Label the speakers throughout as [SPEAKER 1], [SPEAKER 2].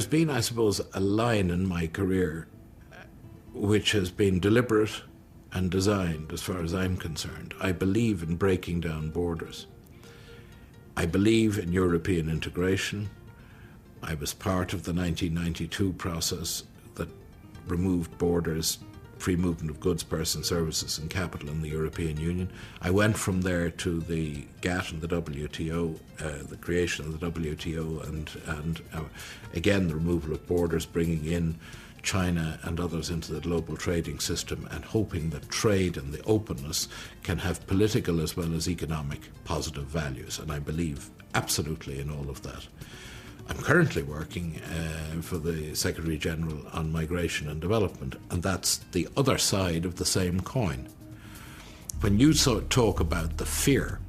[SPEAKER 1] there's been, I suppose, a line in my career which has been deliberate and designed as far as I'm concerned. I believe in breaking down borders. I believe in European integration. I was part of the 1992 process that removed borders, free movement of goods, persons, services and capital in the European Union. I went from there to the GATT and the WTO, the creation of the WTO and again the removal of borders, bringing in China and others into the global trading system and hoping that trade and the openness can have political as well as economic positive values. And I believe absolutely in all of that. I'm currently working for the Secretary General on migration and development, and that's the other side of the same coin. When you talk about the fear,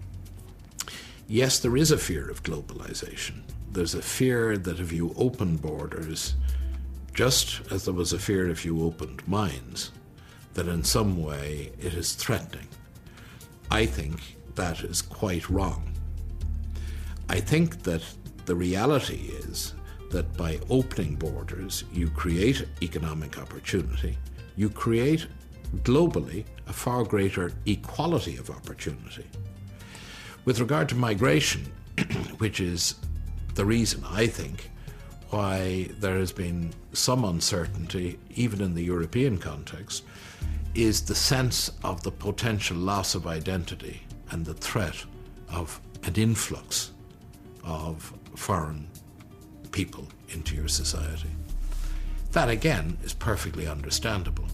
[SPEAKER 1] yes, there is a fear of globalization. There's a fear that if you open borders, just as there was a fear if you opened mines, that in some way it is threatening. I think that is quite wrong. I think that the reality is that by opening borders, you create economic opportunity, you create globally a far greater equality of opportunity. With regard to migration, which is the reason, I think, why there has been some uncertainty, even in the European context, is the sense of the potential loss of identity and the threat of an influx of foreign people into your society. That, again, is perfectly understandable.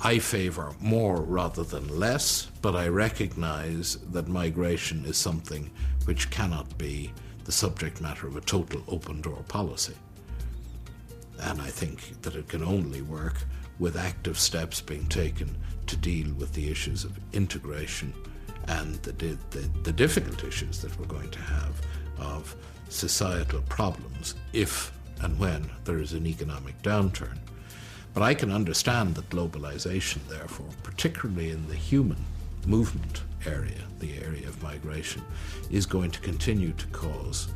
[SPEAKER 1] I favour more rather than less, but I recognise that migration is something which cannot be the subject matter of a total open-door policy. And I think that it can only work with active steps being taken to deal with the issues of integration and the difficult issues that we're going to have of societal problems if and when there is an economic downturn. But I can understand that globalization, therefore, particularly in the human movement area, the area of migration, is going to continue to cause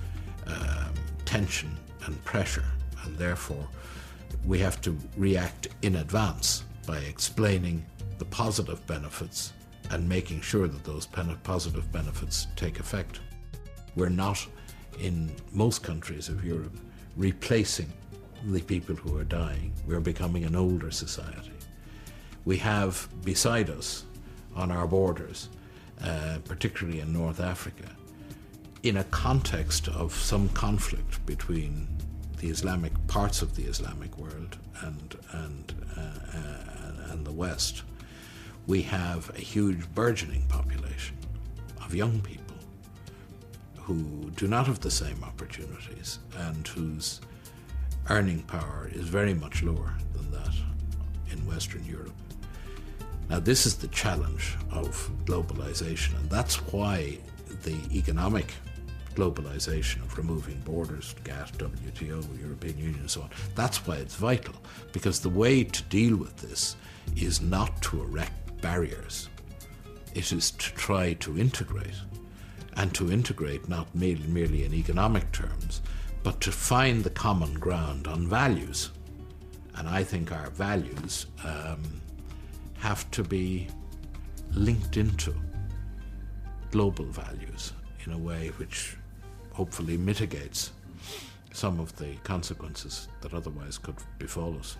[SPEAKER 1] tension and pressure, and therefore we have to react in advance by explaining the positive benefits and making sure that those positive benefits take effect. We're not, in most countries of Europe, replacing the people who are dying. We're becoming an older society. We have beside us on our borders, particularly in North Africa, in a context of some conflict between the Islamic parts of the Islamic world and the West, we have a huge burgeoning population of young people who do not have the same opportunities and whose earning power is very much lower than that in Western Europe. Now, this is the challenge of globalization, and that's why the economic globalization of removing borders, GATT, WTO, European Union and so on, that's why it's vital, because the way to deal with this is not to erect barriers. It is to try to integrate, and to integrate not merely in economic terms, but to find the common ground on values. And I think our values have to be linked into global values in a way which hopefully mitigates some of the consequences that otherwise could befall us.